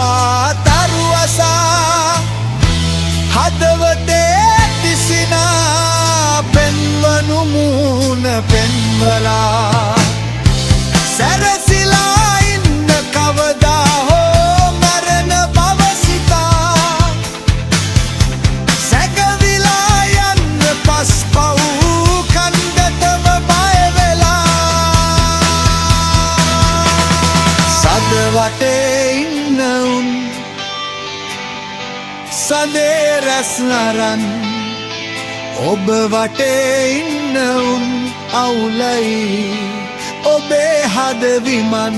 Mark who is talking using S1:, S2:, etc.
S1: ආවා තරුවසා හදවතේ තිසිනා පෙන්වනු මූණ පෙන්වලා සැරසිලා ඉන්න කවදා හෝ මැරෙන බව සිතා සැකවිලා යන්න පස්පව් කන්දටම බය වෙලා සද වටේ ඉන්න උන් සදේ රැස් අරන් ඔබ වටේ ඉන්න උන් අවුලයි ඔබේ හද විමන්